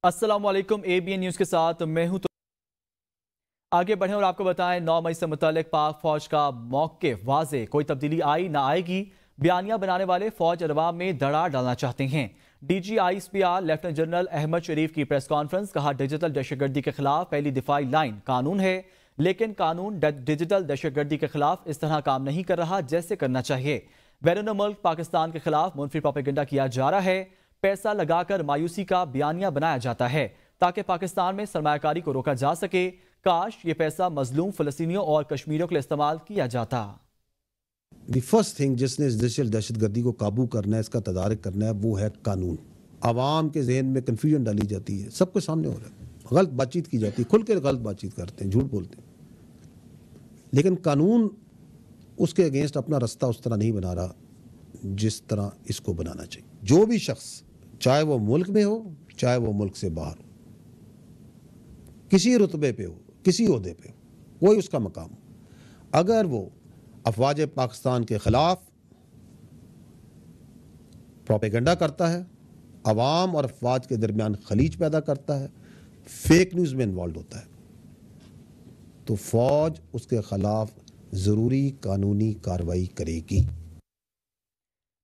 السلام علیکم، ABN news کے ساتھ میں ہوں۔ تو آگے بڑھیں اور آپ کو بتائیں 9 مئی سے متعلق پاک فوج کا موقف واضح، کوئی تبدیلی آئی نہ آئے گی۔ بیانیہ بنانے والے فوج عوام میں دڑا ڈالنا چاہتے ہیں۔ DGISPR لیفٹیننٹ جنرل احمد شریف کی پریس کانفرنس، کہا ڈیجیٹل دہشت گردی کے خلاف پہلی دفاعی لائن قانون ہے، لیکن قانون ڈیجیٹل دہشت گردی کے خلاف اس طرح کام نہیں کر رہا جیسے کرنا چاہیے۔ بیرون ملک پاکستان کے خلاف منفی پروپیگنڈا کیا جا رہا ہے، پیسہ لگا کر مایوسی کا بیانیہ بنایا جاتا ہے تاکہ پاکستان میں سرمایہ کاری کو روکا جا سکے۔ کاش یہ پیسہ مظلوم فلسطینیوں اور کشمیریوں کے لیے استعمال کیا جاتا۔ دی فرسٹ تھنگ جس نے اس ڈیجیٹل دہشت گردی کو قابو کرنا ہے، اس کا تدارک کرنا ہے، وہ ہے قانون۔ عوام کے ذہن میں کنفیوژن ڈالی جاتی ہے، سب کے سامنے ہو رہا ہے، غلط بات چیت کی جاتی ہے، کھل کے غلط بات چیت کرتے ہیں، جھوٹ بولتے ہیں، لیکن قانون اس کے اگینسٹ اپنا رستہ اس طرح نہیں بنا رہا جس طرح اس کو بنانا چاہیے۔ جو بھی شخص، چاہے وہ ملک میں ہو چاہے وہ ملک سے باہر ہو، کسی رتبے پہ ہو، کسی عہدے پہ ہو، وہی اس کا مقام ہو، اگر وہ افواج پاکستان کے خلاف پروپیگنڈا کرتا ہے، عوام اور افواج کے درمیان خلیج پیدا کرتا ہے، فیک نیوز میں انوالوڈ ہوتا ہے، تو فوج اس کے خلاف ضروری قانونی کارروائی کرے گی۔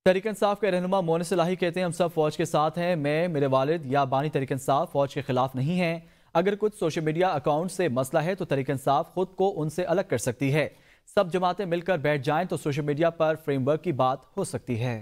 تحریک انصاف کے رہنما مونس الہی کہتے ہیں ہم سب فوج کے ساتھ ہیں، میں، میرے والد یا بانی تحریک انصاف فوج کے خلاف نہیں ہیں۔ اگر کچھ سوشل میڈیا اکاؤنٹ سے مسئلہ ہے تو تحریک انصاف خود کو ان سے الگ کر سکتی ہے۔ سب جماعتیں مل کر بیٹھ جائیں تو سوشل میڈیا پر فریم ورک کی بات ہو سکتی ہے۔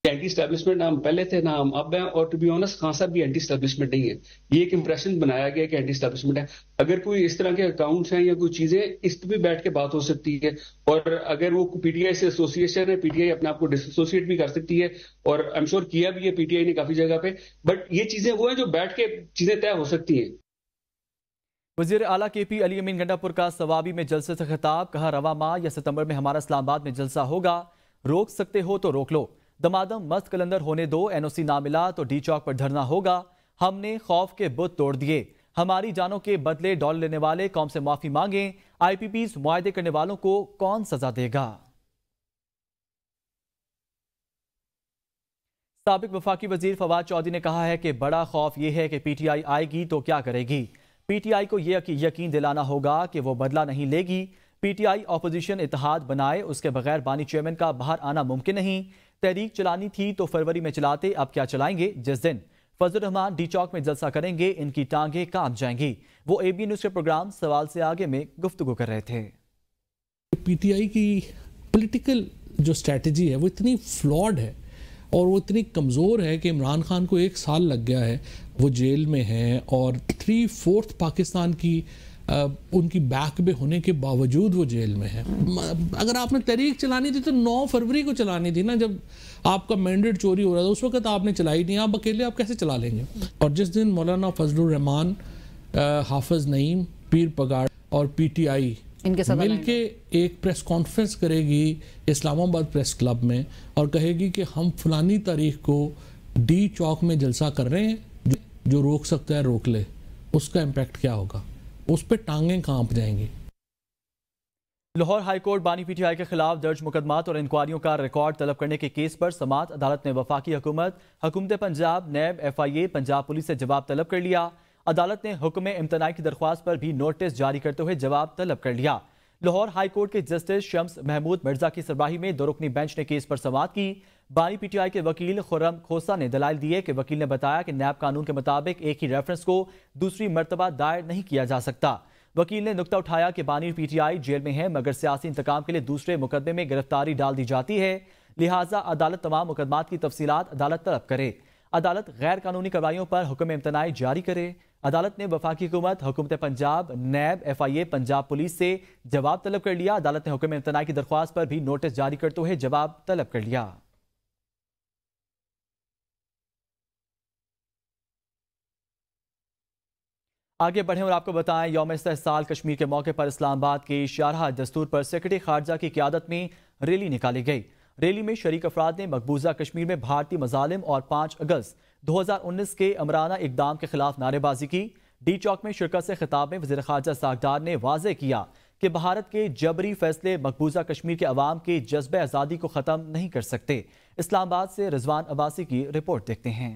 اینٹی اسٹیبلشمنٹ نہ ہم پہلے تھے نہ ہم اب ہیں، اور ٹو بی آنسٹ خان صاحب بھی اینٹی اسٹیبلشمنٹ نہیں ہے۔ یہ ایک امپریشن بنایا گیا کہ اینٹی اسٹیبلشمنٹ ہے۔ اگر کوئی اس طرح کے اکاؤنٹس ہیں یا کوئی چیزیں، اس پہ بھی بیٹھ کے بات ہو سکتی ہے، اور اگر وہ پی ٹی آئی سے ایسوسیشن ہے، پی ٹی آئی اپنے آپ کو ڈس ایسوسیٹ بھی کر سکتی ہے، اور آئی ایم شیور کیا بھی ہے پی ٹی آئی نے کافی جگہ پہ، بٹ یہ چیزیں وہ ہیں جو بیٹھ کے چیزیں طے ہو سکتی ہیں۔ وزیر اعلیٰ KP علی امین گنڈا پور کا ثوابی میں جلسے سے خطاب، کہا رواں ماہ یا ستمبر میں ہمارا اسلام آباد میں جلسہ ہوگا، روک سکتے ہو تو روک لو، دمادم مست کلندر ہونے دو، NOC نہ ملا تو ڈی چوک پر دھرنا ہوگا، ہم نے خوف کے بت توڑ دیے، ہماری جانوں کے بدلے ڈالر لینے والے قوم سے معافی مانگیں، IPPs معاہدے کرنے والوں کو کون سزا دے گا؟ سابق وفاقی وزیر فواد چودھری نے کہا ہے کہ بڑا خوف یہ ہے کہ PTI آئے گی تو کیا کرے گی۔ PTI کو یہ یقین دلانا ہوگا کہ وہ بدلہ نہیں لے گی۔ PTI اپوزیشن اتحاد بنائے، اس کے بغیر بانی چیئرمین کا باہر آنا ممکن نہیں۔ تحریک چلانی تھی تو فروری میں چلاتے، اب کیا چلائیں گے؟ جس دن فضل الرحمان ڈی چوک میں جلسہ کریں گے ان کی ٹانگیں کانپ جائیں گی۔ وہ ABN نیوز کے پروگرام سوال سے آگے میں گفتگو کر رہے تھے۔ PTI کی پولیٹیکل جو اسٹریٹجی ہے وہ اتنی فلاڈ ہے اور وہ اتنی کمزور ہے کہ عمران خان کو 1 سال لگ گیا ہے، وہ جیل میں ہیں، اور 3/4 پاکستان کی ان کی بیک پہ ہونے کے باوجود وہ جیل میں ہے۔ اگر آپ نے تحریک چلانی تھی تو 9 فروری کو چلانی تھی نا، جب آپ کا مینڈیٹ چوری ہو رہا تھا، اس وقت آپ نے چلائی نہیں، آپ اکیلے آپ کیسے چلا لیں گے؟ اور جس دن مولانا فضل الرحمان، حافظ نعیم، پیر پگاڑ اور PTI مل کے ایک پریس کانفرنس کرے گی اسلام آباد پریس کلب میں اور کہے گی کہ ہم فلانی تاریخ کو ڈی چوک میں جلسہ کر رہے ہیں، جو روک سکتا ہے روک لے، اس کا امپیکٹ کیا ہوگا؟ اس پہ ٹانگیں کانپ جائیں گی۔ لاہور ہائی کورٹ بانی PTI کے خلاف درج مقدمات اور انکوائریوں کا ریکارڈ طلب کرنے کے کیس پر سماعت، عدالت نے وفاقی حکومت Punjab, NAB, FIA، Punjab police سے جواب طلب کر لیا۔ عدالت نے حکم امتناعی کی درخواست پر بھی نوٹس جاری کرتے ہوئے جواب طلب کر لیا۔ لاہور ہائی کورٹ کے جسٹس شمس محمود مرزا کی سربراہی میں 2 رکنی بینچ نے کیس پر سماعت کی۔ بانی PTI کے وکیل خرم کھوسا نے دلائل دیے کہ وکیل نے بتایا کہ نیب قانون کے مطابق ایک ہی ریفرنس کو دوسری مرتبہ دائر نہیں کیا جا سکتا۔ وکیل نے نقطہ اٹھایا کہ بانی PTI جیل میں ہے مگر سیاسی انتقام کے لیے دوسرے مقدمے میں گرفتاری ڈال دی جاتی ہے، لہٰذا عدالت تمام مقدمات کی تفصیلات عدالت طلب کرے، عدالت غیر قانونی کارروائیوں پر حکم امتناعی جاری کرے۔ عدالت نے وفاقی حکومت Punjab, NAB, FIA، Punjab police سے جواب طلب کر لیا۔ عدالت نے حکم امتناعی کی درخواست پر بھی نوٹس جاری کرتے ہوئے جواب طلب کر لیا۔ آگے بڑھیں اور آپ کو بتائیں یوم استحصال کشمیر کے موقع پر اسلام آباد کے شارحہ دستور پر سیکرٹری خارجہ کی قیادت میں ریلی نکالی گئی۔ ریلی میں شریک افراد نے مقبوضہ کشمیر میں بھارتی مظالم اور 5 اگست 2019 کے امرانہ اقدام کے خلاف نعرے بازی کی۔ ڈی چوک میں شرکت سے خطاب میں وزیر خارجہ ساکھدار نے واضح کیا کہ بھارت کے جبری فیصلے مقبوضہ کشمیر کے عوام کے جذبہ آزادی کو ختم نہیں کر سکتے۔ اسلام آباد سے رضوان عباسی کی رپورٹ دیکھتے ہیں۔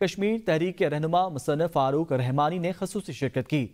کشمیر تحریک کے رہنما مصنف فاروق رحمانی نے خصوصی شرکت کی۔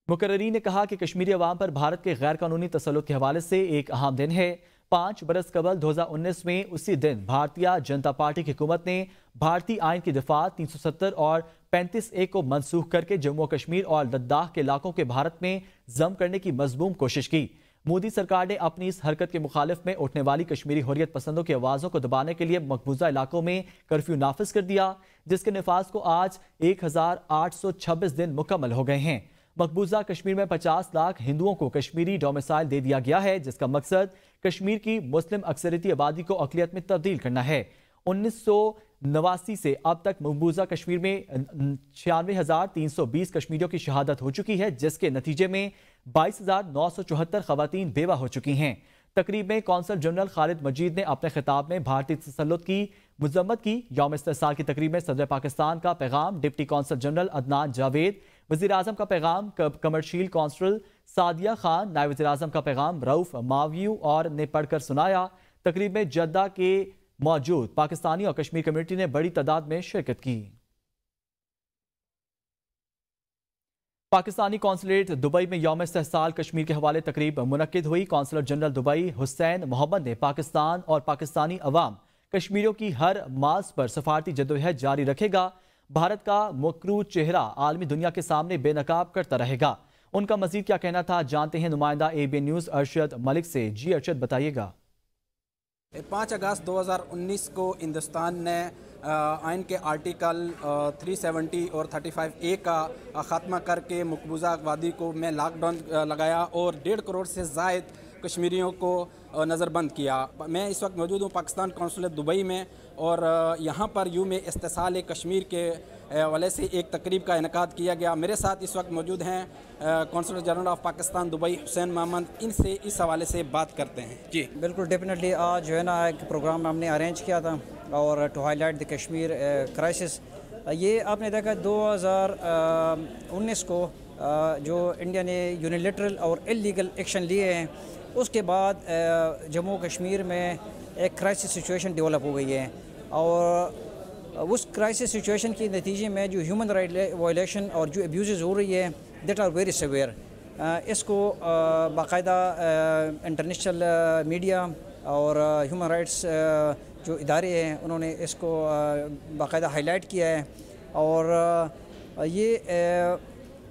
مقررین نے کہا کہ کشمیری عوام پر بھارت کے غیر قانونی تسلط کے حوالے سے ایک اہم دن ہے۔ 5 برس قبل 2019 میں اسی دن بھارتیہ جنتا پارٹی کی حکومت نے بھارتی آئین کی دفعہ 370 اور 35A کو منسوخ کر کے جموں و کشمیر اور لداخ کے علاقوں کے بھارت میں ضم کرنے کی مذموم کوشش کی۔ مودی سرکار نے اپنی اس حرکت کے مخالف میں اٹھنے والی کشمیری حریت پسندوں کی آوازوں کو دبانے کے لیے مقبوضہ علاقوں میں کرفیو نافذ کر دیا، جس کے نفاذ کو آج 1826 دن مکمل ہو گئے ہیں۔ مقبوضہ کشمیر میں 50 لاکھ ہندوؤں کو کشمیری ڈومیسائل دے دیا گیا ہے، جس کا مقصد کشمیر کی مسلم اکثریتی آبادی کو اقلیت میں تبدیل کرنا ہے۔ 1989 سے اب تک مقبوضہ کشمیر میں 96,320 کشمیریوں کی شہادت ہو چکی ہے، جس کے نتیجے میں 22,974 خواتین بیوہ ہو چکی ہیں۔ تقریب میں کونسل جنرل خالد مجید نے اپنے خطاب میں بھارتی تسلط کی مذمت کی۔ یوم استحصال کی تقریب میں صدر پاکستان کا پیغام deputy council general Adnan Javed, وزیر اعظم کا پیغام کمرشیل کونسل سعدیہ خان، نائب وزیر اعظم کا پیغام رؤف ماویو اور نے پڑھ کر سنایا۔ تقریب میں جدہ کے موجود پاکستانی اور کشمیر کمیونٹی نے بڑی تعداد میں شرکت کی۔ پاکستانی کونسلیٹ دبئی میں یوم استحصال کشمیر کے حوالے تقریب منعقد ہوئی۔ کونسلر جنرل دبئی حسین محمد نے پاکستان اور پاکستانی عوام کشمیریوں کی ہر مارز پر سفارتی جدوجہد جاری رکھے گا۔ بھارت کا مکروہ چہرہ عالمی دنیا کے سامنے بے نقاب کرتا رہے گا۔ ان کا مزید کیا کہنا تھا، جانتے ہیں نمائندہ ABN نیوز ارشد ملک سے۔ جی ارشد، بتائیے گا۔ 5 اگست 2019 کو ہندوستان نے آئین کے آرٹیکل 370 اور 35A کا خاتمہ کر کے مقبوضہ وادی کو میں لاک ڈاؤن لگایا اور 1.5 کروڑ سے زائد کشمیریوں کو نظر بند کیا۔ میں اس وقت موجود ہوں پاکستان قونصلیٹ دبئی میں، اور یہاں پر یوم استحصال کشمیر کے حوالے سے ایک تقریب کا انعقاد کیا گیا۔ میرے ساتھ اس وقت موجود ہیں consul general of Pakistan Dubai Hussain Muhammad, ان سے اس حوالے سے بات کرتے ہیں۔ جی بالکل، ڈیفینیٹلی آج جو ہے نا ایک پروگرام ہم نے ارینج کیا تھا اور to highlight the Kashmir crisis. یہ آپ نے دیکھا 2019 کو جو انڈیا نے یونیلیٹرل اور اللیگل ایکشن لیے ہیں، اس کے بعد جموں کشمیر میں ایک کرائسس سچویشن ڈیولپ ہو گئی ہے، اور اس کرائسس سچویشن کے نتیجے میں جو ہیومن رائٹ وائلیشن اور جو ابیوزز ہو رہی ہے دیٹ آر ویری سیویئر۔ اس کو باقاعدہ انٹرنیشنل میڈیا اور ہیومن رائٹس جو ادارے ہیں انہوں نے اس کو باقاعدہ ہائی لائٹ کیا ہے، اور یہ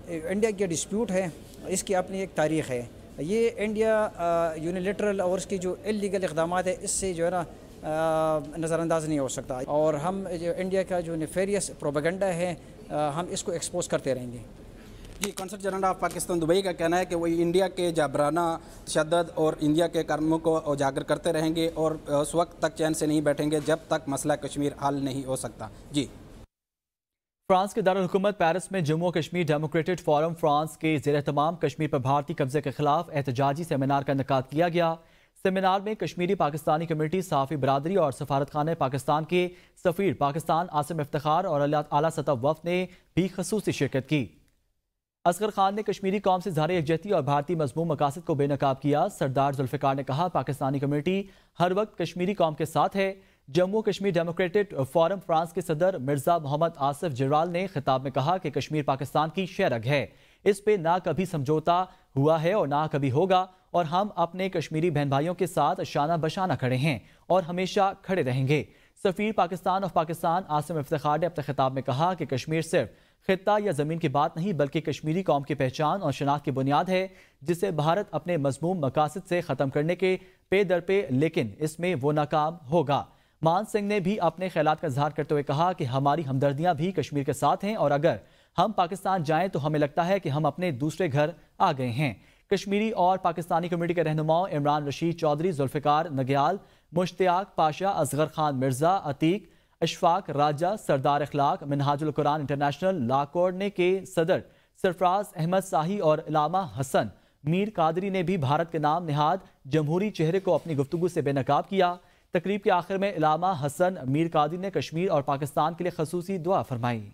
انڈیا کی ڈسپیوٹ ہے، اس کی اپنی ایک تاریخ ہے۔ یہ انڈیا یونیلیٹرل اور اس کی جو اللیگل اقدامات ہے اس سے جو ہے نا نظر انداز نہیں ہو سکتا، اور ہم جو انڈیا کا جو نیفیریس پروپیگنڈا ہے ہم اس کو ایکسپوز کرتے رہیں گے۔ جی، consul general of Pakistan Dubai کا کہنا ہے کہ وہ انڈیا کے جابرانہ تشدد اور انڈیا کے کاموں کو اجاگر کرتے رہیں گے، اور اس وقت تک چین سے نہیں بیٹھیں گے جب تک مسئلہ کشمیر حل نہیں ہو سکتا۔ جی، فرانس کے دارالحکومت پیرس میں جموں کشمیر ڈیموکریٹڈ فورم فرانس کے زیر اہتمام کشمیر پر بھارتی قبضے کے خلاف احتجاجی سیمینار کا انعقاد کیا گیا۔ سیمینار میں کشمیری پاکستانی کمیونٹی، صحافی برادری اور سفارتخانہ پاکستان کے سفیر پاکستان عاصم افتخار اور اعلیٰ سطح وفد نے بھی خصوصی شرکت کی۔ اصغر خان نے کشمیری قوم سے اظہار یکجہتی اور بھارتی مضموم مقاصد کو بے نقاب کیا۔ سردار ذوالفقار نے کہا پاکستانی کمیونٹی ہر وقت کشمیری قوم کے ساتھ ہے۔ جموں کشمیر ڈیموکریٹڈ فورم فرانس کے صدر مرزا محمد آصف جرال نے خطاب میں کہا کہ کشمیر پاکستان کی شہ رگ ہے، اس پہ نہ کبھی سمجھوتا ہوا ہے اور نہ کبھی ہوگا، اور ہم اپنے کشمیری بہن بھائیوں کے ساتھ شانہ بشانہ کھڑے ہیں اور ہمیشہ کھڑے رہیں گے۔ سفیر پاکستان آف پاکستان عاصم افتخار نے اپنے خطاب میں کہا کہ کشمیر صرف خطہ یا زمین کی بات نہیں بلکہ کشمیری قوم کی پہچان اور شناخت کی بنیاد ہے، جسے بھارت اپنے مذموم مقاصد سے ختم کرنے کے پے در پہ، لیکن اس میں وہ ناکام ہوگا۔ مان سنگھ نے بھی اپنے خیالات کا اظہار کرتے ہوئے کہا کہ ہماری ہمدردیاں بھی کشمیر کے ساتھ ہیں، اور اگر ہم پاکستان جائیں تو ہمیں لگتا ہے کہ ہم اپنے دوسرے گھر آ گئے ہیں۔ کشمیری اور پاکستانی کمیونٹی کے رہنماؤں عمران رشید چودھری، ذوالفقار نگیال، مشتاق پاشا، اصغر خان مرزا، عتیق، اشفاق راجہ، سردار اخلاق، منہاج القرآن انٹرنیشنل لا کوڈنے کے صدر سرفراز احمد ساہی اور علامہ حسن میر قادری نے بھی بھارت کے نام نہاد جمہوری چہرے کو اپنی گفتگو سے بے نقاب کیا۔ تقریب کے آخر میں علامہ حسن میر قادری نے کشمیر اور پاکستان کے لیے خصوصی دعا فرمائی۔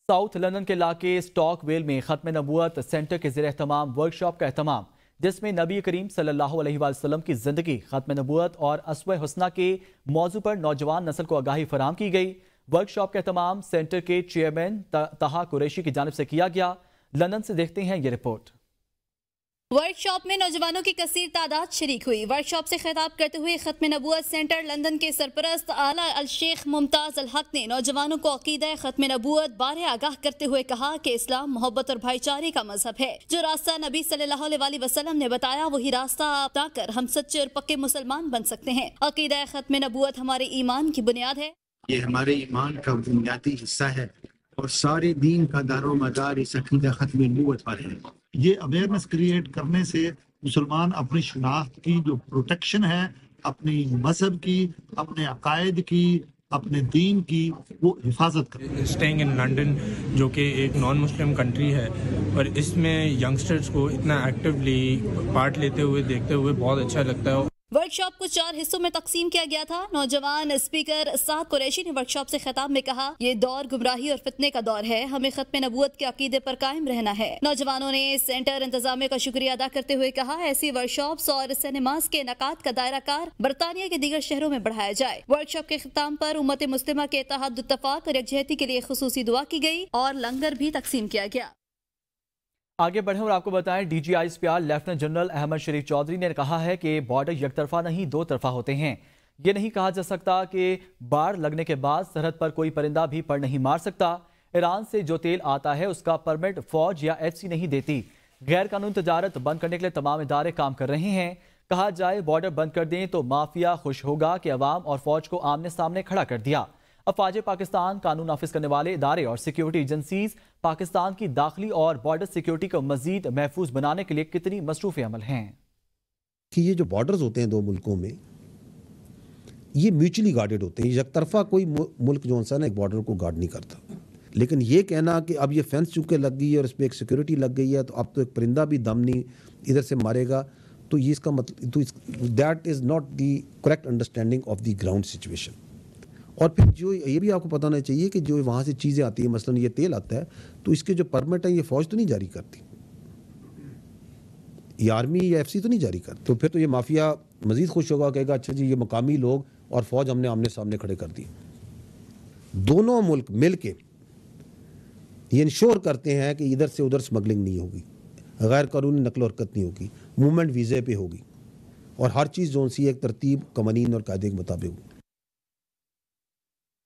ساؤتھ لندن کے علاقے سٹاک ویل میں ختم نبوت سینٹر کے زیر اہتمام ورکشاپ کا اہتمام۔ جس میں نبی کریم صلی اللہ علیہ وسلم کی زندگی، ختم نبوت اور اسوہ حسنہ کے موضوع پر نوجوان نسل کو آگاہی فراہم کی گئی۔ ورکشاپ کا اہتمام سینٹر کے چیئرمین طہا قریشی کی جانب سے کیا گیا۔ لندن سے دیکھتے ہیں یہ رپورٹ۔ ورکشاپ میں نوجوانوں کی کثیر تعداد شریک ہوئی۔ ورکشاپ سے خطاب کرتے ہوئے ختم نبوت سینٹر لندن کے سرپرست اعلیٰ الشیخ ممتاز الحق نے نوجوانوں کو عقیدہ ختم نبوت بارے آگاہ کرتے ہوئے کہا کہ اسلام محبت اور بھائی چارے کا مذہب ہے۔ جو راستہ نبی صلی اللہ علیہ وسلم نے بتایا وہی راستہ اپنا کر ہم سچے اور پکے مسلمان بن سکتے ہیں۔ عقیدہ ختم نبوت ہمارے ایمان کی بنیاد ہے۔ یہ ہمارے ایمان کا بنیادی حصہ ہے اور سارے دین کا دار و مدار اس عقیدہ ختم نبوت پر ہے۔ یہ اویئرنیس کریٹ کرنے سے مسلمان اپنی شناخت کی جو پروٹیکشن ہے، اپنی مذہب کی، اپنے عقائد کی، اپنے دین کی، وہ حفاظت کرے۔ اسٹیئنگ ان لنڈن جو کہ ایک نان مسلم کنٹری ہے، اور اس میں ینگسٹرز کو اتنا ایکٹیولی پارٹ لیتے ہوئے دیکھتے ہوئے بہت اچھا لگتا ہے۔ ورکشاپ کو 4 حصوں میں تقسیم کیا گیا تھا۔ نوجوان اسپیکر سعد قریشی نے ورکشاپ سے خطاب میں کہا، یہ دور گمراہی اور فتنے کا دور ہے، ہمیں ختم نبوت کے عقیدے پر قائم رہنا ہے۔ نوجوانوں نے سینٹر انتظامیہ کا شکریہ ادا کرتے ہوئے کہا، ایسی ورکشاپس اور سینماز کے انعقاد کا دائرہ کار برطانیہ کے دیگر شہروں میں بڑھایا جائے۔ ورکشاپ کے اختتام پر امت مسلمہ کے اتحاد اتفاق اور یکجہتی کے لیے خصوصی دعا کی گئی اور لنگر بھی تقسیم کیا گیا۔ آگے بڑھیں اور آپ کو بتائیں، ڈی جی آئی اسپیار لیفٹیننٹ جنرل احمد شریف چودھری نے کہا ہے کہ بارڈر یک طرفہ نہیں 2 طرفہ ہوتے ہیں۔ یہ نہیں کہا جا سکتا کہ باڑ لگنے کے بعد سرحد پر کوئی پرندہ بھی پر نہیں مار سکتا۔ ایران سے جو تیل آتا ہے اس کا پرمٹ فوج یا ایف سی نہیں دیتی۔ غیر قانون تجارت بند کرنے کے لیے تمام ادارے کام کر رہے ہیں۔ کہا جائے بارڈر بند کر دیں تو مافیا خوش ہوگا کہ عوام اور فوج کو آمنے سامنے کھڑا کر دیا۔ افواج پاکستان، قانون نافذ کرنے والے ادارے اور سیکیورٹی ایجنسیز پاکستان کی داخلی اور بارڈر سیکیورٹی کو مزید محفوظ بنانے کے لیے کتنی مصروف عمل ہیں۔ کہ یہ جو بارڈرز ہوتے ہیں 2 ملکوں میں، یہ میوچلی گارڈڈ ہوتے ہیں۔ یک طرفہ کوئی ملک جو ہے نا ایک بارڈر کو گارڈ نہیں کرتا، لیکن یہ کہنا کہ اب یہ فینس چونکہ لگ گئی ہے اور اس پہ ایک سیکیورٹی لگ گئی ہے تو اب تو ایک پرندہ بھی دم نہیں ادھر سے مارے گا، تو یہ اس کا مطلب that is not the correct understanding of the ground situation. اور پھر جو یہ بھی آپ کو پتہ ہونا چاہیے کہ جو وہاں سے چیزیں آتی ہیں، مثلا یہ تیل آتا ہے تو اس کے جو پرمٹ ہیں یہ فوج تو نہیں جاری کرتی، یہ آرمی یا ایف سی تو نہیں جاری کرتی، تو پھر تو یہ مافیا مزید خوش ہوگا، کہے گا اچھا جی یہ مقامی لوگ اور فوج ہم نے آمنے سامنے کھڑے کر دی۔ دونوں ملک مل کے یہ انشور کرتے ہیں کہ ادھر سے ادھر سمگلنگ نہیں ہوگی، غیر قانونی نقل و حرکت نہیں ہوگی، موومنٹ ویزے پہ ہوگی، اور ہر چیز جو سی ایک ترتیب، قوانین اور قاعدے کے مطابق ہوگی۔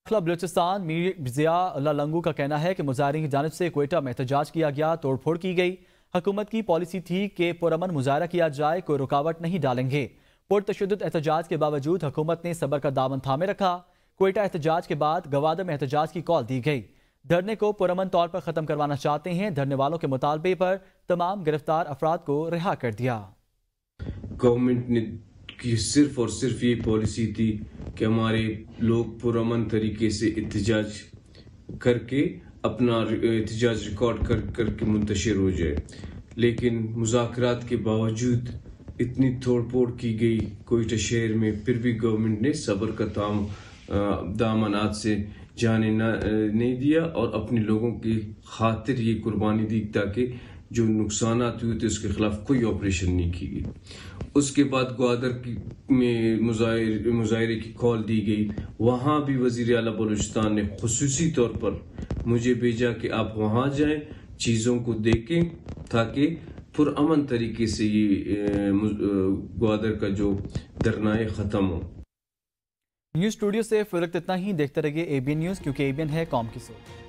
بلوچستان میر ضیاء اللہ لنگو کا کہنا ہے کہ مظاہرین کی جانب سے کوئٹہ میں احتجاج کیا گیا، توڑ پھوڑ کی گئی۔ حکومت کی پالیسی تھی کہ پرامن مظاہرہ کیا جائے، کوئی رکاوٹ نہیں ڈالیں گے۔ پرتشدد احتجاج کے باوجود حکومت نے صبر کا دامن تھامے رکھا۔ کوئٹہ احتجاج کے بعد گوادر میں احتجاج کی کال دی گئی۔ دھرنے کو پرامن طور پر ختم کروانا چاہتے ہیں۔ دھرنے والوں کے مطالبے پر تمام گرفتار افراد کو رہا کر دیا۔ گورنمنٹ نے کی صرف اور صرف یہ پالیسی تھی کہ ہمارے لوگ پرامن طریقے سے احتجاج کر کے اپنا احتجاج ریکارڈ کر کے منتشر ہو جائے، لیکن مذاکرات کے باوجود اتنی توڑ پھوڑ کی گئی کوئٹہ شہر میں، پھر بھی گورنمنٹ نے صبر کا دامنات سے جانے نہیں دیا اور اپنے لوگوں کی خاطر یہ قربانی دی تاکہ جو نقصانات ہوئے تھے اس کے خلاف کوئی آپریشن نہیں کی گئی۔ اس کے بعد گوادر میں مظاہرے کی کال دی گئی، وہاں بھی وزیر اعلیٰ بلوچستان نے خصوصی طور پر مجھے بھیجا کہ آپ وہاں جائیں، چیزوں کو دیکھیں تاکہ پرامن طریقے سے یہ گوادر کا جو دھرنا ختم ہو۔ نیوز اسٹوڈیو سے فی الوقت اتنا ہی۔ دیکھتے رہیے ABN نیوز، کیونکہ ABN ہے قوم کی سوچ۔